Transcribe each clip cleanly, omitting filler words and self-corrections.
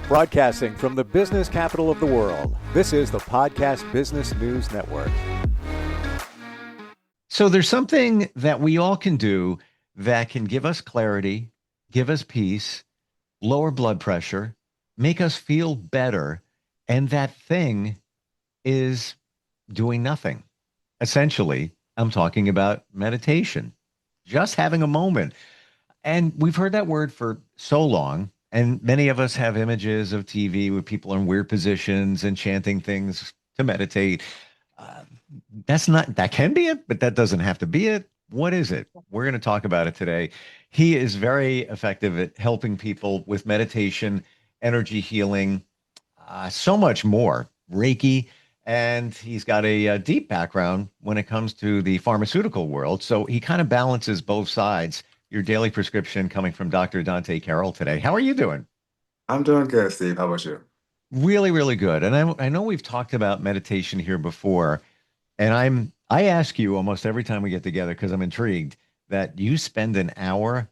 Broadcasting from the business capital of the world, this is the Podcast Business News Network. So there's something that we all can do that can give us clarity, give us peace, lower blood pressure, make us feel better. And that thing is doing nothing. Essentially, I'm talking about meditation, just having a moment. And we've heard that word for so long. And many of us have images of TV with people in weird positions and chanting things to meditate. Uh, that can be it, but that doesn't have to be it. What is it? We're going to talk about it today. He is very effective at helping people with meditation, energy healing, so much more, Reiki. And he's got a deep background when it comes to the pharmaceutical world. So he kind of balances both sides. Your daily prescription coming from Dr. Dante Carroll today. How are you doing? I'm doing good, Steve. How about you? Really, really good. And I know we've talked about meditation here before, and I ask you almost every time we get together because I'm intrigued that you spend an hour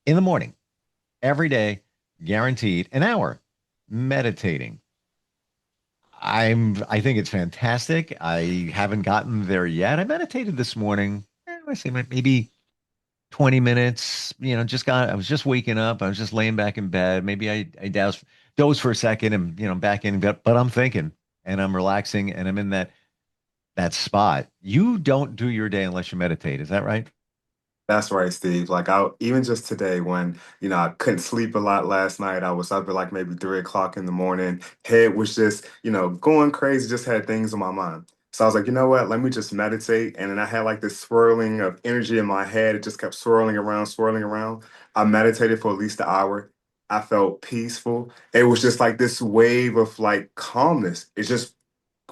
in the morning every day, guaranteed an hour meditating. I think it's fantastic. I haven't gotten there yet. I meditated this morning. I say maybe 20 minutes, I was just waking up. I was just laying back in bed. Maybe I dozed for a second and, back in, but I'm thinking and I'm relaxing and I'm in that spot. You don't do your day unless you meditate. Is that right? That's right, Steve. Like I even just today when, I couldn't sleep a lot last night. I was up at like maybe 3 o'clock in the morning. Head was just, going crazy, just had things on my mind. So I was like, you know what? Let me just meditate. And then I had like this swirling of energy in my head. It just kept swirling around, swirling around. I meditated for at least an hour. I felt peaceful. It was just like this wave of like calmness. It just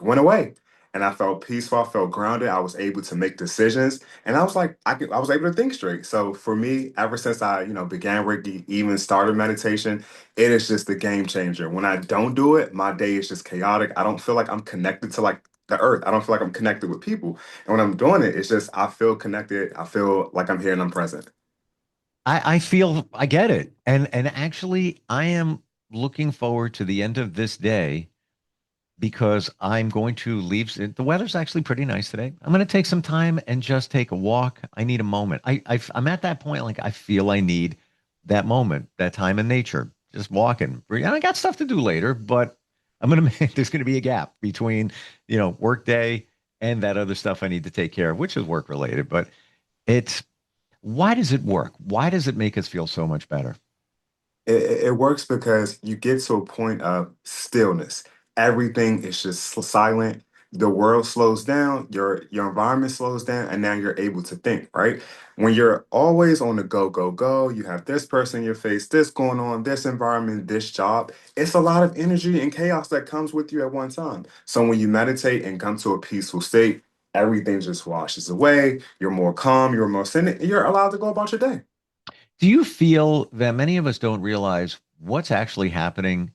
went away. And I felt peaceful. I felt grounded. I was able to make decisions. And I was like, I was able to think straight. So for me, ever since I, began Reiki, even started meditation, it is just a game changer. When I don't do it, my day is just chaotic. I don't feel like I'm connected to like the earth. I don't feel like I'm connected with people. And when I'm doing it, it's just I feel connected. I feel like I'm here and I'm present. I feel I get it. And actually I am looking forward to the end of this day because I'm going to leave. The weather's actually pretty nice today. I'm going to take some time and just take a walk. I need a moment. I'm at that point, like I feel I need that moment, that time in nature, just walking. And I got stuff to do later, but there's going to be a gap between, work day and that other stuff I need to take care of, which is work related. But it's, why does it work? Why does it make us feel so much better? It works because you get to a point of stillness. Everything is just silent. The world slows down, your environment slows down, and now you're able to think, right? When you're always on the go, go, go, you have this person in your face, this going on, this environment, this job. It's a lot of energy and chaos that comes with you at one time. So when you meditate and come to a peaceful state, everything just washes away. You're more calm, you're more centered, and you're allowed to go about your day. Do you feel that many of us don't realize what's actually happening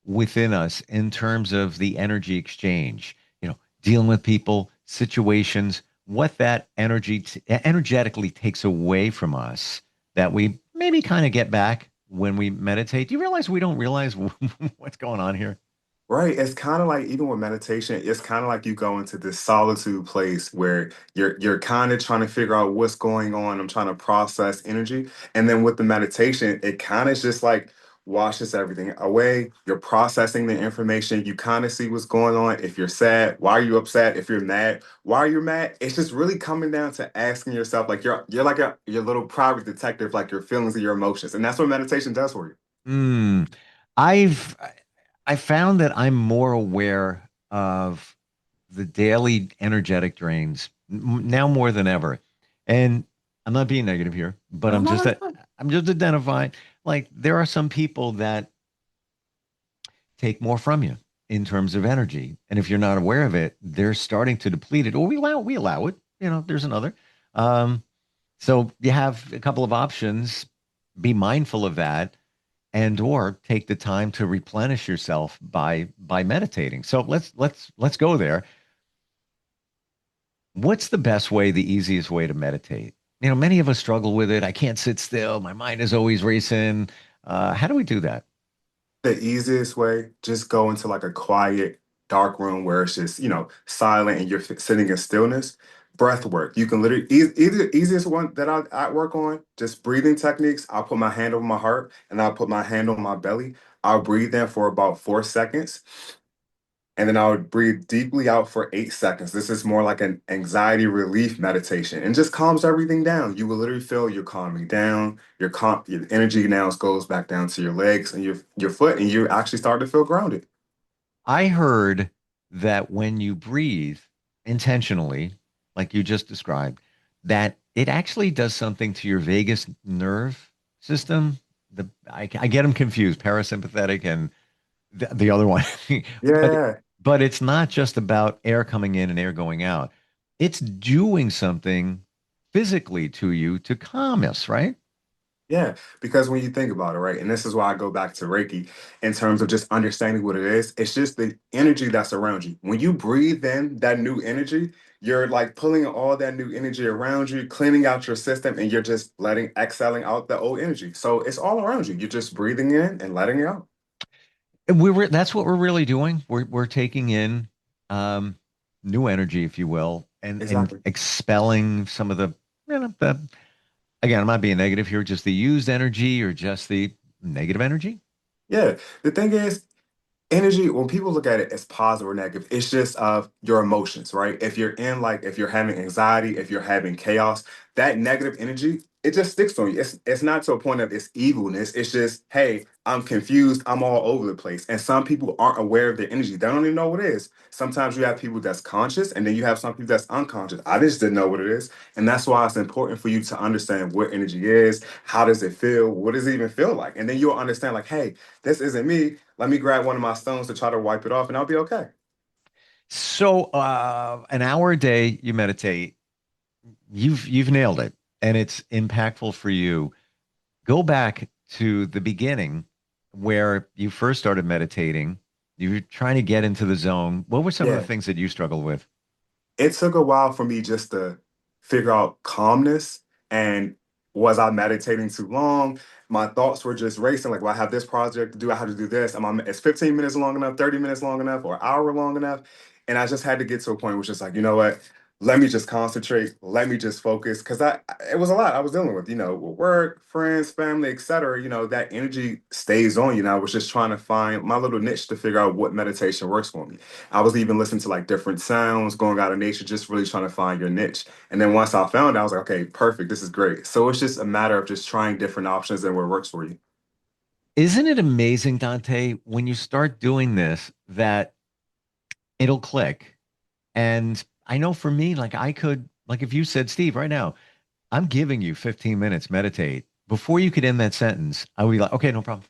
within us in terms of the energy exchange, dealing with people, situations, what that energetically takes away from us that we maybe kind of get back when we meditate? Do you realize we don't realize what's going on here? Right. It's kind of like even with meditation, it's kind of like you go into this solitude place where you're kind of trying to figure out what's going on. I'm trying to process energy. And then with the meditation, it kind of just like washes everything away. You're processing the information. You kind of see what's going on. If you're sad, why are you upset? If you're mad, why are you mad? It's just really coming down to asking yourself, like you're like your little private detective, like your feelings and your emotions. And that's what meditation does for you. Hmm. I've I found that I'm more aware of the daily energetic drains now more than ever. And I'm not being negative here, but No, no, that's fine. I'm just identifying like there are some people that take more from you in terms of energy. And if you're not aware of it, they're starting to deplete it or we allow it. There's another. Um, so you have a couple of options. Be mindful of that and or take the time to replenish yourself by meditating. So let's go there. What's the best way, the easiest way to meditate? Many of us struggle with it. I can't sit still. My mind is always racing. How do we do that? The easiest way, just go into like a quiet, dark room where it's just, silent and you're sitting in stillness. Breath work. You can literally, either easiest one that I work on, just breathing techniques. I'll put my hand over my heart and I'll put my hand on my belly. I'll breathe in for about 4 seconds. And then I would breathe deeply out for 8 seconds. This is more like an anxiety relief meditation and just calms everything down. You will literally feel you're calming down. Your energy now goes back down to your legs and your foot, and you actually start to feel grounded. I heard that when you breathe intentionally, like you just described, that it actually does something to your vagus nerve system. I get them confused, parasympathetic and the other one. but Yeah. but it's not just about air coming in and air going out. It's doing something physically to you to calm us, right? Yeah, because when you think about it, right, and this is why I go back to Reiki in terms of just understanding what it is, it's just the energy that's around you. When you breathe in that new energy, you're like pulling all that new energy around you, cleaning out your system, and you're just exhaling out the old energy. So it's all around you. You're just breathing in and letting it out. And that's what we're really doing. We're taking in um, new energy, if you will, and Exactly. expelling some of the again, I'm not being negative here, just the used energy or just the negative energy. Yeah. The thing is, energy, when people look at it as positive or negative, it's just of your emotions, right? If you're having anxiety, if you're having chaos, that negative energy, it just sticks on you. It's not to a point of it's evilness. It's just, hey, I'm confused, I'm all over the place. And some people aren't aware of their energy. They don't even know what it is. Sometimes you have people that's conscious and then you have some people that's unconscious. I just didn't know what it is. And that's why it's important for you to understand what energy is, how does it feel, what does it even feel like? And then you'll understand, like, hey, this isn't me. Let me grab one of my stones to try to wipe it off, and I'll be okay. So, an hour a day you meditate, you've nailed it, and it's impactful for you. Go back to the beginning where you first started meditating. You were trying to get into the zone. What were some of the Yeah. things that you struggled with? It took a while for me just to figure out calmness, and was I meditating too long? My thoughts were just racing. Like, well, I have this project to do. I have to do this. Is 15 minutes long enough? 30 minutes long enough? Or an hour long enough? And I just had to get to a point where it's just like, you know what? Let me just concentrate. Let me just focus. Because it was a lot I was dealing with, with work, friends, family, etc. That energy stays on you. And I was just trying to find my little niche to figure out what meditation works for me. I was even listening to like different sounds, going out in nature, just really trying to find your niche. And then once I found it, I was like, okay, perfect. This is great. So it's just a matter of just trying different options and what works for you. Isn't it amazing, Dante, when you start doing this, that it'll click? And I know for me, like I could, like if you said, Steve, right now, I'm giving you 15 minutes, meditate. Before you could end that sentence, I would be like, okay, no problem.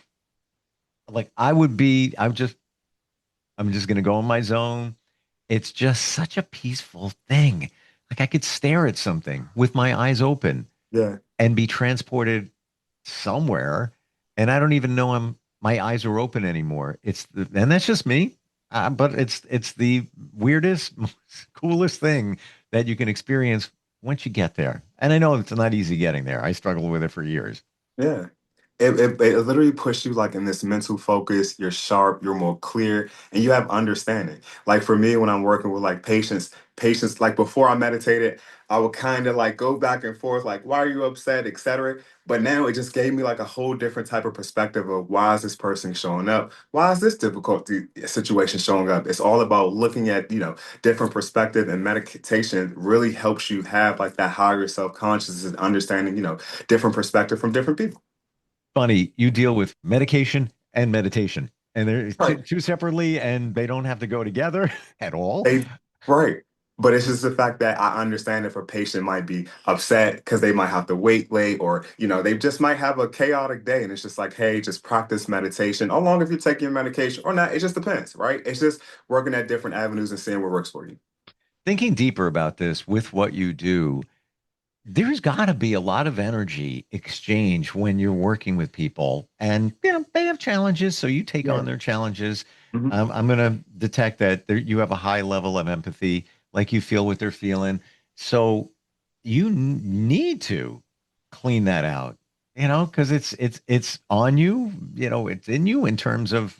Like I'm just going to go in my zone. It's just such a peaceful thing. Like I could stare at something with my eyes open Yeah. and be transported somewhere, and I don't even know my eyes are open anymore. And that's just me. But it's the weirdest, most coolest thing that you can experience once you get there. And I know it's not easy getting there. I struggled with it for years. Yeah. It literally puts you like in this mental focus. You're sharp, you're more clear, and you have understanding. Like for me, when I'm working with like patients, like before I meditated, I would kind of like go back and forth, like, why are you upset, etc. But now it just gave me like a whole different type of perspective of why is this person showing up? Why is this difficult situation showing up? It's all about looking at, different perspective, and meditation really helps you have like that higher self-conscious and understanding, different perspective from different people. Funny, you deal with medication and meditation, and they're Right. two separately, and they don't have to go together at all. They right. But it's just the fact that I understand if a patient might be upset because they might have to wait late, or, they just might have a chaotic day. And it's just like, hey, just practice meditation. How long if you're taking your medication or not, it just depends, right? It's just working at different avenues and seeing what works for you. Thinking deeper about this with what you do, there's got to be a lot of energy exchange when you're working with people, and they have challenges, so you take Yeah. on their challenges. Mhm. I'm going to detect that you have a high level of empathy, like you feel what they're feeling. So you need to clean that out. because it's on you, it's in you in terms of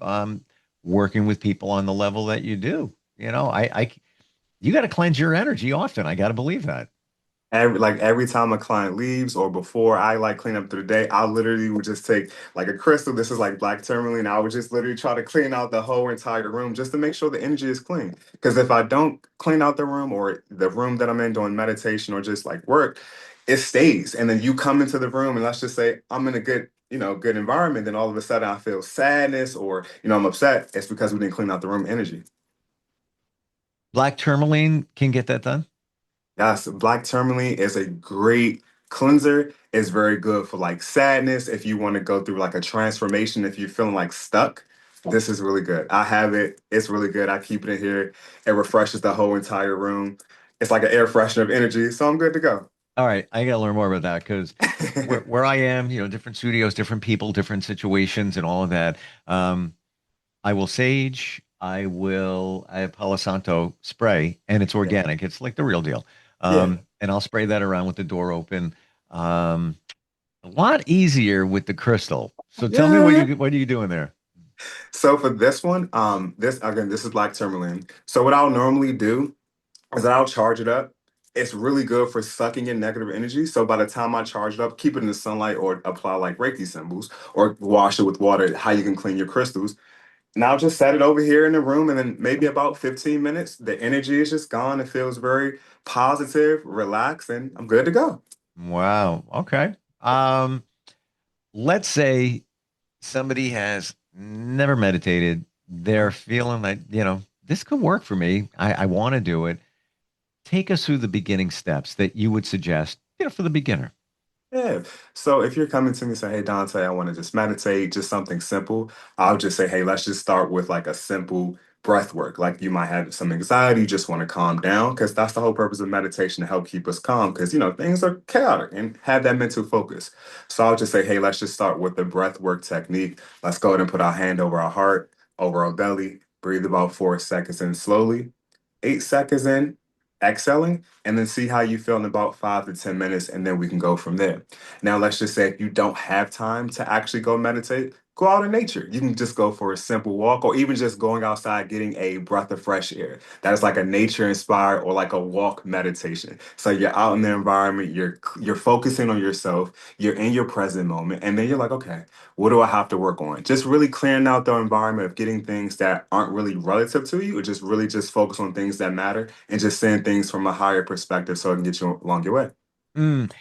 working with people on the level that you do. You got to cleanse your energy often. I got to believe that. Every time a client leaves or before I like clean up through the day, I literally would just take like a crystal. This is like black tourmaline. I would just literally try to clean out the whole entire room just to make sure the energy is clean. Because if I don't clean out the room or the room that I'm in doing meditation or just like work, it stays. And then you come into the room and let's just say I'm in a good environment. Then all of a sudden I feel sadness or, I'm upset. It's because we didn't clean out the room energy. Black tourmaline can get that done. Yes, black tourmaline is a great cleanser. It's very good for like sadness. If you want to go through like a transformation, if you're feeling like stuck, this is really good. I have it. It's really good. I keep it in here. It refreshes the whole entire room. It's like an air freshener of energy. So I'm good to go. All right, I got to learn more about that because where I am, different studios, different people, different situations, and all of that. Um, I will sage. I have Palo Santo spray, and it's Yeah. organic. It's like the real deal. Yeah. And I'll spray that around with the door open. Um, a lot easier with the crystal. So tell me Yeah. what are you doing there? So for this one, this is black tourmaline. So what I'll normally do is that I'll charge it up. It's really good for sucking in negative energy. So by the time I charge it up, keep it in the sunlight or apply like Reiki symbols or wash it with water, how you can clean your crystals. And I'll just set it over here in the room and then maybe about 15 minutes, the energy is just gone. It feels very positive, relaxed, and I'm good to go. Wow. Okay. Um, let's say somebody has never meditated. They're feeling like, this could work for me. I want to do it. Take us through the beginning steps that you would suggest, for the beginner. Yeah. So if you're coming to me and say, hey, Dante, I want to just meditate, just something simple, I'll just say, hey, let's just start with like a simple breath work. Like you might have some anxiety, you just want to calm down, because that's the whole purpose of meditation to help keep us calm, because, things are chaotic and have that mental focus. So I'll just say, hey, let's just start with the breath work technique. Let's go ahead and put our hand over our heart, over our belly, breathe about 4 seconds in slowly, 8 seconds in, exhaling, and then see how you feel in about 5 to 10 minutes, and then we can go from there. Now, let's just say if you don't have time to actually go meditate, go out in nature. You can just go for a simple walk, or even just going outside, getting a breath of fresh air. That is like a nature inspired or like a walk meditation. So you're out in the environment, you're focusing on yourself, you're in your present moment, and then you're like, okay, what do I have to work on? Just really clearing out the environment of getting things that aren't really relative to you, or just really just focus on things that matter and just seeing things from a higher perspective so it can get you along your way. Mm.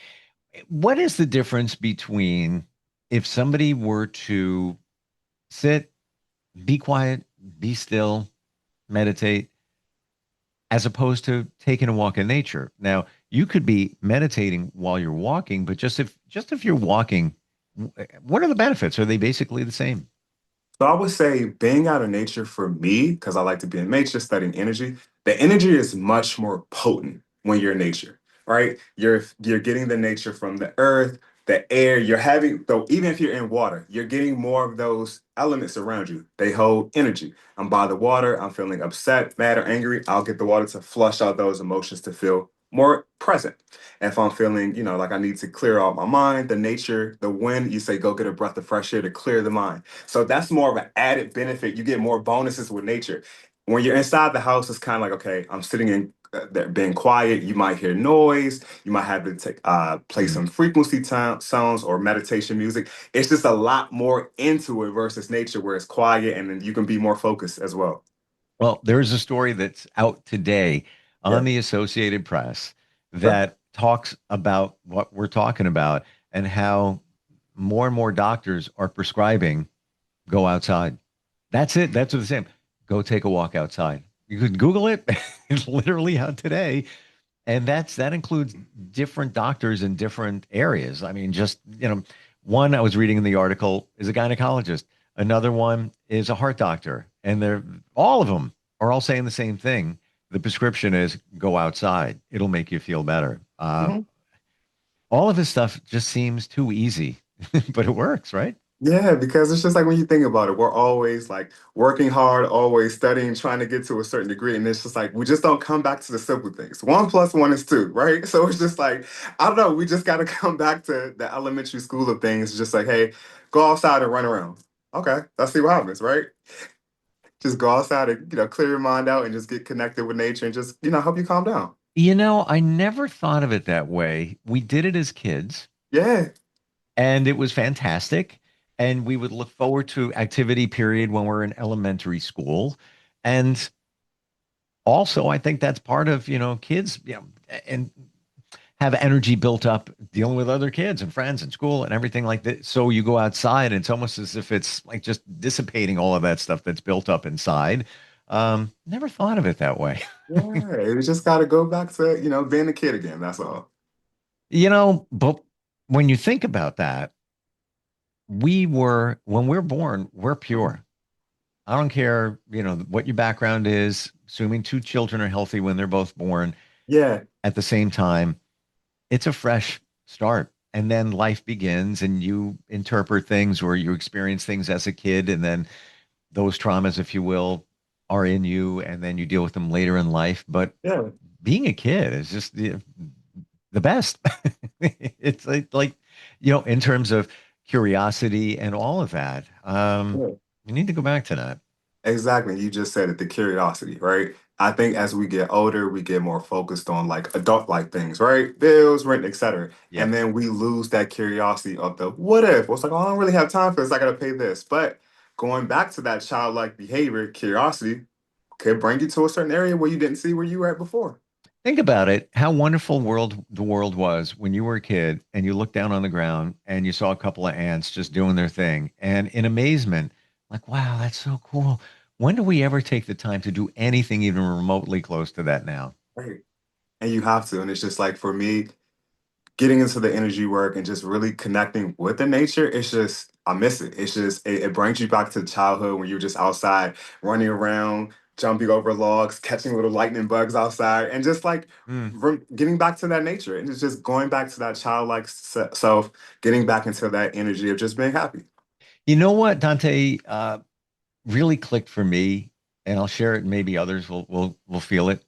What is the difference between if somebody were to sit, be quiet, be still, meditate, as opposed to taking a walk in nature? Now, you could be meditating while you're walking, but just if you're walking, what are the benefits? Are they basically the same? So I would say being out of nature for me, because I like to be in nature, studying energy, the energy is much more potent when you're in nature, right? You're getting the nature from the earth, the air, you're having though, even if you're in water, you're getting more of those elements around you. They hold energy. I'm by the water, I'm feeling upset, mad, or angry. I'll get the water to flush out those emotions to feel more present. If I'm feeling, like I need to clear out my mind, the nature, the wind, you say go get a breath of fresh air to clear the mind. So that's more of an added benefit. You get more bonuses with nature. When you're inside the house, it's kind of like, okay, I'm sitting in there being quiet. You might hear noise. You might have to play Mm. some frequency sounds or meditation music. It's just a lot more into it versus nature where it's quiet and then you can be more focused as well. Well, there's a story that's out today on Yeah. the Associated Press Sure. that talks about what we're talking about and how more and more doctors are prescribing go outside. That's it. That's what it's saying. Go take a walk outside. You could Google it. It's literally out today. And that includes different doctors in different areas. I mean, just, one I was reading in the article is a gynecologist. Another one is a heart doctor. And they're all of them are all saying the same thing. The prescription is go outside. It'll make you feel better. Mhm. All of this stuff just seems too easy, but it works, right? Yeah, because it's just like when you think about it, we're always like working hard, always studying, trying to get to a certain degree. And it's just like we just don't come back to the simple things. One plus one is two, right? So it's just like, I don't know, we just got to come back to the elementary school of things. Just like, hey, go outside and run around. Okay, let's see what happens, right? Just go outside and, clear your mind out and just get connected with nature and just, help you calm down. I never thought of it that way. We did it as kids, Yeah, and it was fantastic. And we would look forward to activity period when we're in elementary school. And also, I think that's part of, kids, and have energy built up dealing with other kids and friends and school and everything like that. So you go outside, and it's almost as if it's like just dissipating all of that stuff that's built up inside. Never thought of it that way. yeah. You just got to go back to, being a kid again. That's all. But when you think about that, when we're born, we're pure. I don't care, what your background is, assuming two children are healthy when they're both born Yeah, at the same time, it's a fresh start. And then life begins and you interpret things or you experience things as a kid. And then those traumas, if you will, are in you. And then you deal with them later in life. But yeah. being a kid is just the best. It's like, in terms of curiosity and all of that. Yeah. You need to go back to that. Exactly. You just said it, the curiosity, right? I think as we get older, we get more focused on like adult like things, right? Bills, rent, etc. And Yep. then we lose that curiosity of the what if? Well, it's like, oh, I don't really have time for this. I gotta pay this. But going back to that childlike behavior, curiosity could bring you to a certain area where you didn't see where you were at before. Think about it, how wonderful world the world was when you were a kid and you looked down on the ground and you saw a couple of ants just doing their thing. And in amazement, like, wow, that's so cool. When do we ever take the time to do anything even remotely close to that now? Right. And you have to. And it's just like for me, getting into the energy work and just really connecting with the nature, it's just I miss it. It's just it brings you back to childhood when you're just outside running around, jumping over logs, catching little lightning bugs outside, and just like Hmm. getting back to that nature and it's just going back to that childlike self, getting back into that energy of just being happy. You know what, Dante, really clicked for me, and I'll share it, and maybe others will feel it.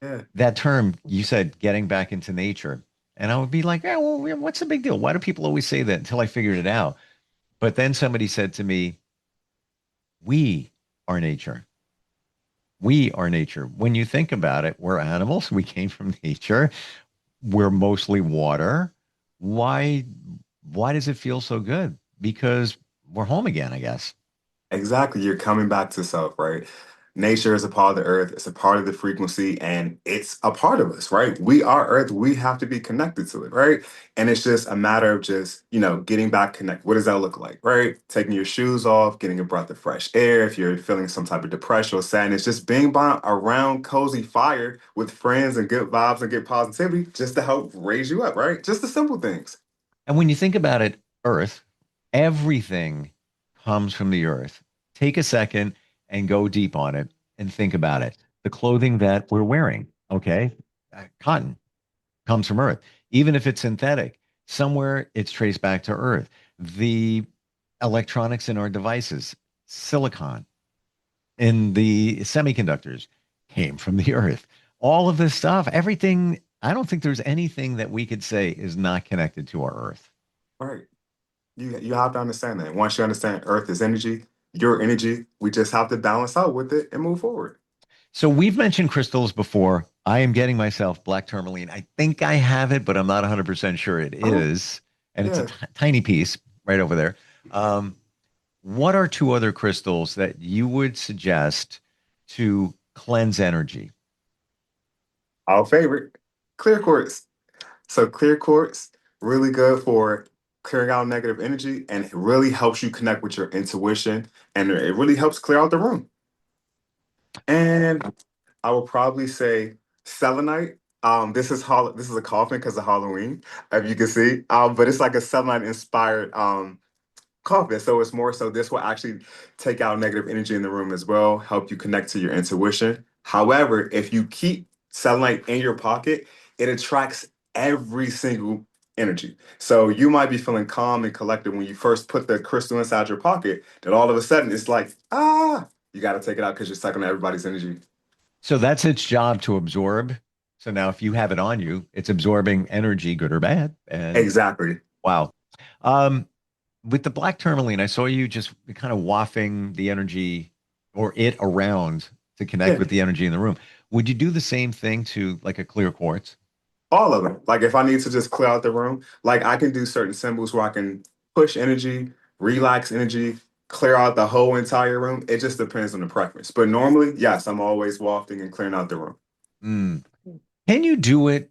Yeah, That term you said, getting back into nature. And I would be like, yeah, well, yeah, what's the big deal? Why do people always say that until I figured it out? But then somebody said to me, we are nature. We are nature. When you think about it, we're animals. We came from nature. We're mostly water. Why why does it feel so good? Because we're home again, I guess. exactly. You're coming back to self, right? Nature is a part of the earth, it's a part of the frequency, and it's a part of us, right? We are earth, we have to be connected to it, right? And it's just a matter of just, getting back connect. What does that look like, right? Taking your shoes off, getting a breath of fresh air. If you're feeling some type of depression or sadness, just being by around cozy fire with friends and good vibes and good positivity just to help raise you up, right? Just the simple things. And when you think about it, Earth, everything comes from the earth. Take a second and go deep on it and think about it. The clothing that we're wearing, okay? Cotton comes from earth. Even if it's synthetic, somewhere it's traced back to earth. The electronics in our devices, silicon in the semiconductors came from the earth. All of this stuff, everything, I don't think there's anything that we could say is not connected to our earth. Right. You have to understand that. Once you understand Earth is energy, your energy, we just have to balance out with it and move forward. So we've mentioned crystals before. I am getting myself black tourmaline. I think I have it, but I'm not 100% sure it Oh, is. And it's a yeah. tiny piece right over there. Um, what are two other crystals that you would suggest to cleanse energy? Our favorite, clear quartz. So clear quartz, really good for clearing out negative energy and it really helps you connect with your intuition and it really helps clear out the room. And I will probably say selenite. This is a coffin because of Halloween, if you can see. But it's like a selenite inspired coffin. So it's more so this will actually take out negative energy in the room as well, help you connect to your intuition. However, if you keep selenite in your pocket, it attracts every single energy. So you might be feeling calm and collected when you first put the crystal inside your pocket, then all of a sudden it's like, you got to take it out because you're sucking everybody's energy. So that's its job to absorb. So now if you have it on you, it's absorbing energy, good or bad. And Exactly. wow. Um, with the black tourmaline, I saw you just kind of wafting the energy or it around to connect Yeah. with the energy in the room. Would you do the same thing to like a clear quartz? All of them. Like if I need to just clear out the room, like I can do certain symbols where I can push energy, relax energy, clear out the whole entire room. It just depends on the preference. But normally, yes, I'm always wafting and clearing out the room. Mm. Can you do it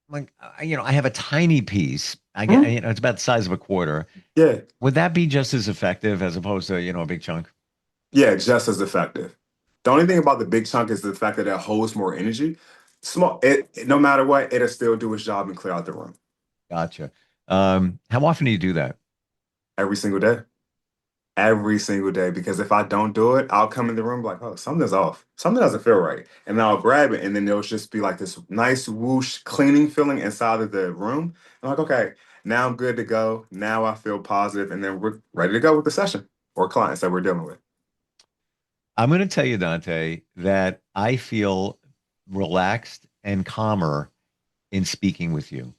like I have a tiny piece. I get, Mhm. it's about the size of a quarter. Yeah. Would that be just as effective as opposed to, a big chunk? Yeah, just as effective. The only thing about the big chunk is the fact that it holds more energy. No matter what, it'll still do its job and clear out the room Gotcha. How often do you do that? every single day. Every single day. Because if I don't do it, I'll come in the room like, oh, something's off. Something doesn't feel right. And then I'll grab it, and then there'll just be like this nice whoosh cleaning feeling inside of the room. I'm like, okay, now I'm good to go. Now I feel positive, and then we're ready to go with the session or clients that we're dealing with. I'm going to tell you, Dante, that I feel relaxed and calmer in speaking with you.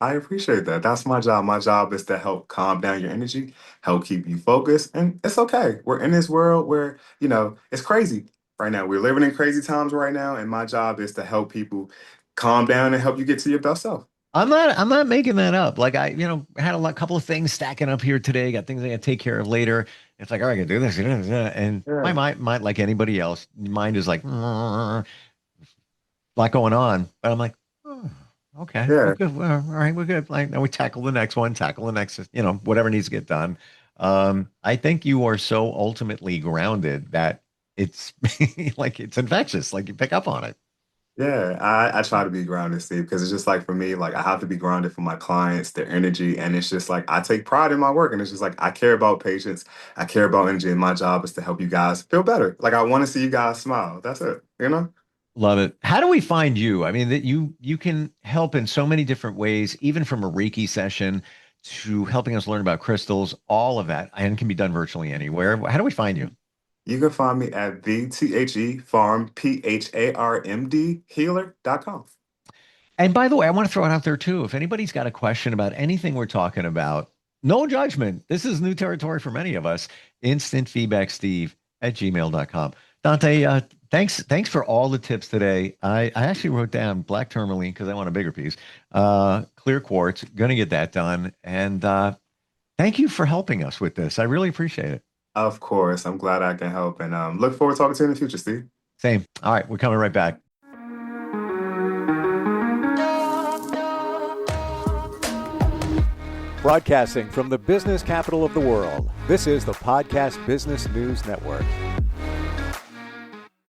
I appreciate that. That's my job. My job is to help calm down your energy, help keep you focused. And it's okay. We're in this world where, it's crazy right now. We're living in crazy times right now. And my job is to help people calm down and help you get to your best self. I'm not making that up. Like had couple of things stacking up here today, got things I got to take care of later. It's like, all right, I can do this. And my Yeah. mind, like anybody else, mind is like, lot going on. But I'm like, oh, okay, well, Yeah. good. Well, all right, we're good. Like now we tackle the next one, tackle the next, whatever needs to get done. I think you are so ultimately grounded that it's like it's infectious. Like you pick up on it. Yeah. I try to be grounded, Steve, because it's just like for me, like I have to be grounded for my clients, their energy. And it's just like I take pride in my work. And it's just like I care about patients. I care about energy. And my job is to help you guys feel better. Like I want to see you guys smile. That's it. Love it. How do we find you? I mean, that you can help in so many different ways, even from a Reiki session to helping us learn about crystals, all of that, and can be done virtually anywhere. How do we find you? You can find me at the Farm PHARMD healer.com. And by the way, I want to throw it out there too. If anybody's got a question about anything we're talking about, no judgment. This is new territory for many of us. Instant feedback, Steve at gmail.com. Dante, thanks for all the tips today. I actually wrote down black tourmaline because I want a bigger piece. Clear quartz, gonna get that done. And thank you for helping us with this. I really appreciate it. Of course, I'm glad I can help and look forward to talking to you in the future, Steve. Same. All right, we're coming right back. Broadcasting from the business capital of the world, this is the Podcast Business News Network.